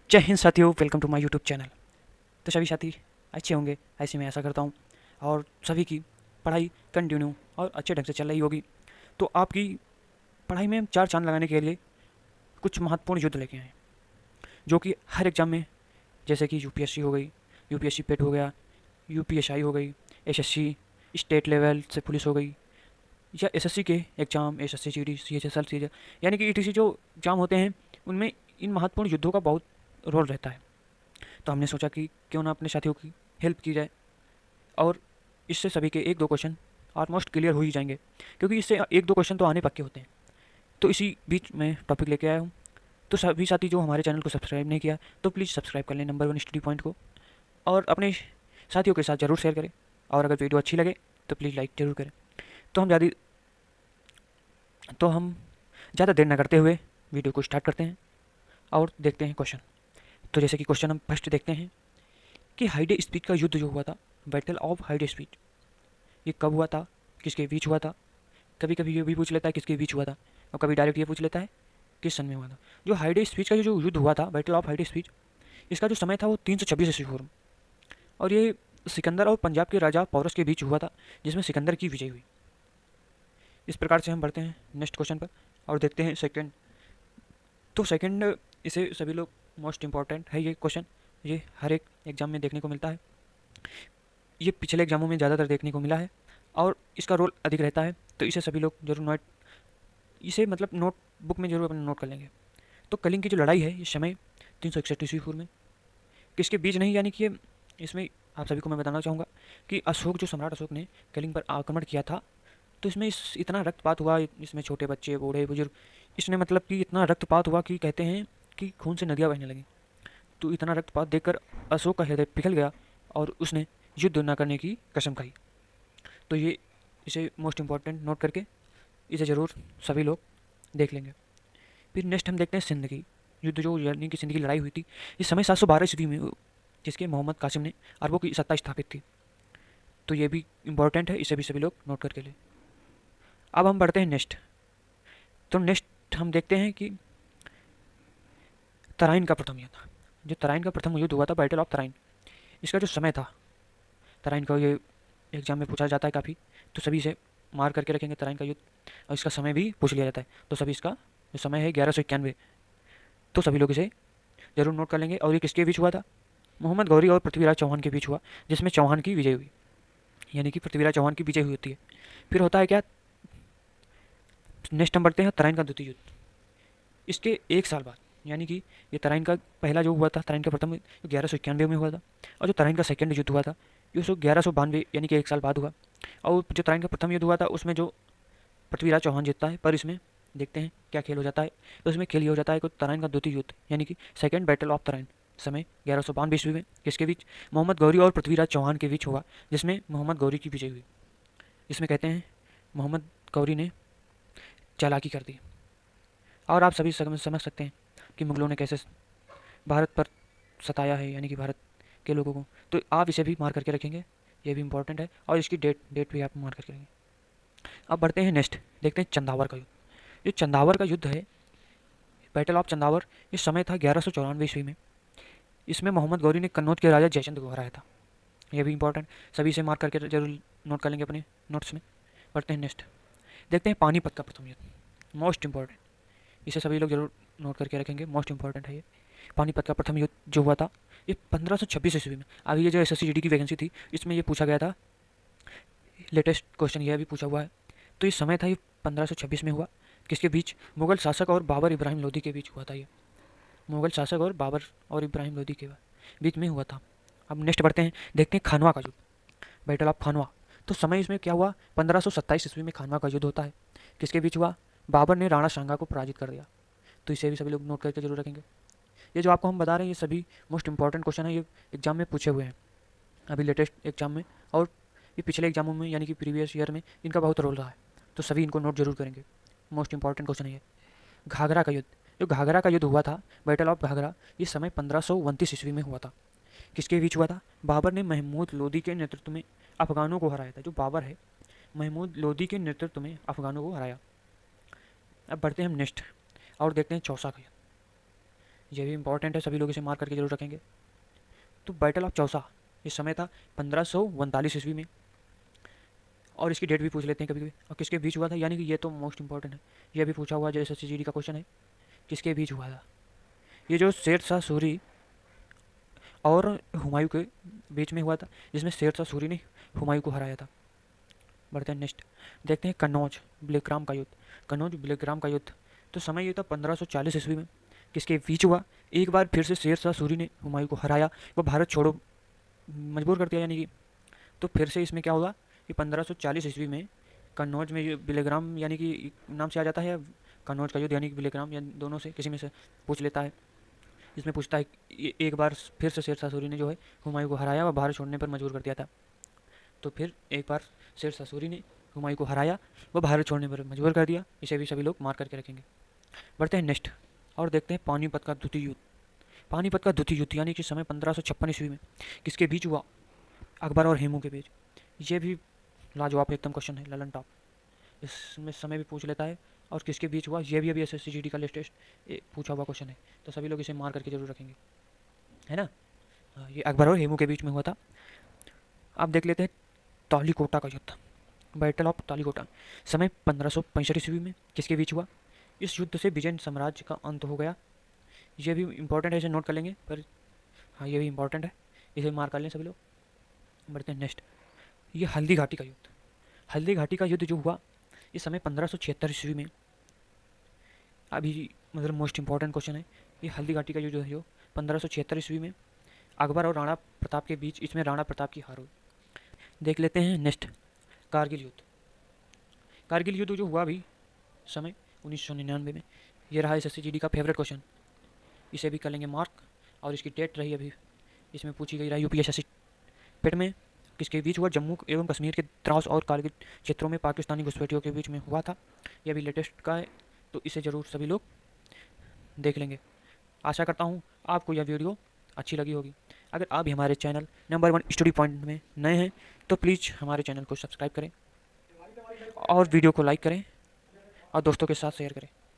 जय हिंद साथियों, welcome to my YouTube channel. तो सभी साथी अच्छे होंगे, ऐसे मैं आशा करता हूँ। और सभी की पढ़ाई कंटिन्यू और अच्छे ढंग से चल रही होगी। तो आपकी पढ़ाई में हम चार चांद लगाने के लिए कुछ महत्वपूर्ण युद्ध लेके आए हैं, जो कि हर एग्जाम में, जैसे कि यूपीएससी हो गई, यूपीएससी पेट हो गया, यूपीएसआई हो गई, एसएससी स्टेट लेवल से पुलिस हो गई, या एसएससी के exam, SSC GD, CHSL, CHL, यानी कि ईटीसी जो एग्ज़ाम होते हैं, उनमें इन महत्वपूर्ण युद्धों का बहुत रोल रहता है। तो हमने सोचा कि क्यों ना अपने साथियों की हेल्प की जाए, और इससे सभी के एक दो क्वेश्चन ऑलमोस्ट क्लियर हो ही जाएंगे, क्योंकि इससे एक दो क्वेश्चन तो आने पक्के होते हैं। तो इसी बीच मैं टॉपिक लेके आया हूँ। तो सभी साथी जो हमारे चैनल को सब्सक्राइब नहीं किया, तो प्लीज़ सब्सक्राइब कर लें नंबर 1 स्टडी पॉइंट को, और अपने साथियों के साथ ज़रूर शेयर करें। और अगर वीडियो अच्छी लगे तो प्लीज़ लाइक ज़रूर करें। तो हम ज़्यादा देर न करते हुए वीडियो को स्टार्ट करते हैं और देखते हैं क्वेश्चन। तो जैसे कि क्वेश्चन हम फर्स्ट देखते हैं कि हाइडे स्पीच का युद्ध जो हुआ था, बैटल ऑफ हाइडे स्पीच, ये कब हुआ था, किसके बीच हुआ था। कभी कभी ये भी पूछ लेता है किसके बीच हुआ था, और कभी डायरेक्ट ये पूछ लेता है किस सन में हुआ था। जो हाइडे स्पीच का जो युद्ध हुआ था, बैटल ऑफ हाइडे स्पीच, इसका जो समय था वो 326 ईस्वी पूर्व, और ये सिकंदर और पंजाब के राजा पौरस के बीच हुआ था, जिसमें सिकंदर की विजय हुई। इस प्रकार से हम बढ़ते हैं नेक्स्ट क्वेश्चन पर और देखते हैं सेकंड। तो सेकंड, इसे सभी लोग, मोस्ट इंपॉर्टेंट है ये क्वेश्चन, ये हर एक एग्जाम में देखने को मिलता है, ये पिछले एग्जामों में ज़्यादातर देखने को मिला है, और इसका रोल अधिक रहता है। तो इसे सभी लोग जरूर नोट, इसे मतलब नोट बुक में जरूर अपने नोट कर लेंगे। तो कलिंग की जो लड़ाई है, ये समय 361 ईस्वी पूर्व में, किसके बीच नहीं, यानी कि इसमें आप सभी को मैं बताना चाहूँगा कि अशोक, जो सम्राट अशोक ने कलिंग पर आक्रमण किया था, तो इसमें इतना रक्तपात हुआ, इसमें छोटे बच्चे, बूढ़े बुजुर्ग, इसने मतलब कि इतना रक्तपात हुआ कि कहते हैं कि खून से नदियाँ बहने लगी। तो इतना रक्तपात देखकर अशोक का हृदय पिघल गया, और उसने युद्ध न करने की कसम खाई। तो ये, इसे मोस्ट इम्पॉर्टेंट नोट करके इसे ज़रूर सभी लोग देख लेंगे। फिर नेक्स्ट हम देखते हैं सिंध की युद्ध, जो यानी कि सिंध की लड़ाई हुई थी। इस समय 712 ईस्वी में, जिसके मोहम्मद कासिम ने अरबों की सत्ता स्थापित की। तो ये भी इम्पॉर्टेंट है, इसे भी सभी लोग नोट करके ले। अब हम बढ़ते हैं नेक्स्ट। तो नेक्स्ट हम देखते हैं कि तराइन का प्रथम युद्ध, जो तराइन का प्रथम युद्ध हुआ था, बैटल ऑफ तराइन, इसका जो समय था, तराइन का ये एग्जाम में पूछा जाता है काफ़ी, तो सभी इसे मार करके रखेंगे तराइन का युद्ध, और इसका समय भी पूछ लिया जाता है। तो सभी इसका जो समय है 1191, तो सभी लोग इसे जरूर नोट कर लेंगे। और ये किसके बीच हुआ था, मोहम्मद गौरी और पृथ्वीराज चौहान के बीच हुआ, जिसमें चौहान की विजय हुई, यानी कि पृथ्वीराज चौहान की विजय हुई होती है। फिर होता है क्या, नेक्स्ट हम बढ़ते हैं तराइन का द्वितीय युद्ध। इसके एक साल बाद, यानी कि ये तराइन का पहला जो हुआ था, तराइन का प्रथम 1191 में हुआ था, और जो तराइन का सेकंड युद्ध हुआ था, ये 1192, यानी कि एक साल बाद हुआ। और जो तराइन का प्रथम युद्ध हुआ था, उसमें जो पृथ्वीराज चौहान जीतता है, पर इसमें देखते हैं क्या खेल हो जाता है। तो इसमें खेल ये हो जाता है कि तराइन का द्वितीय युद्ध, यानी कि सेकंड बैटल ऑफ तराइन, समय 1192 ईस्वी में, किसके बीच, मोहम्मद गौरी और पृथ्वीराज चौहान के बीच हुआ, जिसमें मोहम्मद गौरी की विजय हुई। इसमें कहते हैं मोहम्मद गौरी ने चालाकी कर दी, और आप सभी समझ सकते हैं कि मुगलों ने कैसे भारत पर सताया है, यानी कि भारत के लोगों को। तो आप इसे भी मार करके रखेंगे, ये भी इंपॉर्टेंट है, और इसकी डेट डेट भी आप मार करके रखेंगे। अब बढ़ते हैं नेक्स्ट, देखते हैं चंदावर का युद्ध। जो चंदावर का युद्ध है, बैटल ऑफ चंदावर, इस समय था 1194 ईस्वी में। इसमें मोहम्मद गौरी ने कन्नौज के राजा जयचंद को हराया था। यह भी इंपॉर्टेंट, सभी से मार्क करके जरूर नोट कर लेंगे अपने नोट्स में। बढ़ते हैं नेक्स्ट, देखते हैं पानीपत का प्रथम युद्ध, मोस्ट इंपॉर्टेंट, इसे सभी लोग जरूर नोट करके रखेंगे, मोस्ट इंपॉर्टेंट है ये। पानीपत का प्रथम युद्ध जो हुआ था, ये 1526 ईस्वी में। अभी ये जो एसएससी की वैकेंसी थी, इसमें ये पूछा गया था, लेटेस्ट क्वेश्चन यह भी पूछा हुआ है। तो ये समय था, ये 1526 में हुआ, किसके बीच, मुगल शासक और बाबर इब्राहिम लोदी के बीच हुआ था ये। मुगल शासक और बाबर और इब्राहिम लोदी के बीच में हुआ था। अब नेक्स्ट बढ़ते हैं, देखते हैं खानवा का युद्ध, बैटल ऑफ खानवा। तो समय इसमें क्या हुआ, 1527 ईस्वी में खानवा का युद्ध होता है, किसके बीच हुआ, बाबर ने राणा सांगा को पराजित कर दिया। तो इसे भी सभी लोग नोट करके जरूर रखेंगे। ये जो आपको हम बता रहे हैं, ये सभी मोस्ट इंपॉर्टेंट क्वेश्चन है, ये एग्जाम में पूछे हुए हैं अभी लेटेस्ट एग्जाम में, और ये पिछले एग्जामों में, यानी कि प्रीवियस ईयर में इनका बहुत रोल रहा है। तो सभी इनको नोट जरूर करेंगे, मोस्ट इंपॉर्टेंट क्वेश्चन है ये। घाघरा का युद्ध, जो घाघरा का युद्ध हुआ था, बैटल ऑफ घाघरा, ये समय 1529 ईस्वी में हुआ था, किसके बीच हुआ था, बाबर ने महमूद लोदी के नेतृत्व में अफगानों को हराया था। जो बाबर है, महमूद लोदी के नेतृत्व में अफगानों को हराया। अब बढ़ते हैं हम नेक्स्ट और देखते हैं चौसा का युद्ध। ये भी इंपॉर्टेंट है, सभी लोग इसे मार्क करके जरूर रखेंगे। तो बैटल ऑफ चौसा इस समय था 1549 ईस्वी में, और इसकी डेट भी पूछ लेते हैं कभी कभी, और किसके बीच हुआ था, यानी कि ये तो मोस्ट इंपॉर्टेंट है, ये भी पूछा हुआ जो SSC GD का क्वेश्चन है, किसके बीच हुआ था। ये जो शेर शाह सूरी और हुमायूं के बीच में हुआ था, जिसमें शेर शाह सूरी ने हुमायूं को हराया था। बढ़ते हैं नेक्स्ट, देखते हैं कन्नौज बिलग्राम का युद्ध। कन्नौज बिलग्राम का युद्ध तो समय ये था 1540 ईस्वी में, किसके बीच हुआ। एक बार फिर से शेर शाह सूरी ने हुमायूं को हराया, वो भारत छोड़ो मजबूर कर दिया, यानी कि तो फिर से इसमें क्या हुआ कि 1540 ईस्वी में कन्नौज में ये बिलग्राम, यानी कि नाम से आ जाता है कन्नौज का युद्ध, यानी कि बिलग्राम, या दोनों से किसी में से पूछ लेता है। इसमें पूछता है एक बार फिर से शेर शाह सूरी ने जो है हुमायूं को हराया व भारत छोड़ने पर मजबूर कर दिया था। तो फिर एक बार शेर शाह सूरी ने हुमायूं को हराया व भारत छोड़ने पर मजबूर कर दिया, इसे भी सभी लोग मार करके रखेंगे। बढ़ते हैं नेक्स्ट और देखते हैं पानीपत का द्वितीय युद्ध। पानीपत का द्वितीय युद्ध यानी कि समय 1556 ईस्वी में, किसके बीच हुआ। अकबर और हेमू के बीच। ये भी लाजवाब एकदम क्वेश्चन है, ललन टॉप, इसमें समय भी पूछ लेता है, और किसके बीच हुआ ये भी अभी SSC GD का लेटेस्ट पूछा हुआ क्वेश्चन है, तो सभी लोग इसे मार करके जरूर रखेंगे, है ना। हाँ, ये अकबर और हेमू के बीच में हुआ था। अब देख लेते हैं तालीकोटा का युद्ध, बैटल ऑफ तालीकोटा, समय 1565 ईस्वी में, किसके बीच हुआ। इस युद्ध से विजयन साम्राज्य का अंत हो गया। ये भी इंपॉर्टेंट है, इसे नोट कर लेंगे, पर हाँ ये भी इंपॉर्टेंट है, इसे मार कर लें सभी लोग। बढ़ते हैं नेक्स्ट, ये हल्दी घाटी का युद्ध। हल्दी घाटी का युद्ध जो हुआ इस समय 1576 ईस्वी में, अभी मतलब मोस्ट इंपॉर्टेंट क्वेश्चन है। ये हल्दी घाटी का युद्ध है जो 1576 ईस्वी में अकबर और राणा प्रताप के बीच, इसमें राणा प्रताप की हार हुई। देख लेते हैं नेक्स्ट, कारगिल युद्ध। कारगिल युद्ध जो हुआ अभी समय 1999 में, ये रहा SSC GD का फेवरेट क्वेश्चन, इसे भी कर लेंगे मार्क। और इसकी डेट रही अभी, इसमें पूछी गई रहा UPSSC पेट में, किसके बीच हुआ। जम्मू एवं कश्मीर के द्रास और कारगिल क्षेत्रों में पाकिस्तानी घुसपैठियों के बीच में हुआ था। यह भी लेटेस्ट का है, तो इसे ज़रूर सभी लोग देख लेंगे। आशा करता हूँ आपको यह वीडियो अच्छी लगी होगी। अगर आप भी हमारे चैनल नंबर 1 स्टडी पॉइंट में नए हैं तो प्लीज़ हमारे चैनल को सब्सक्राइब करें और वीडियो को लाइक करें और दोस्तों के साथ शेयर करें।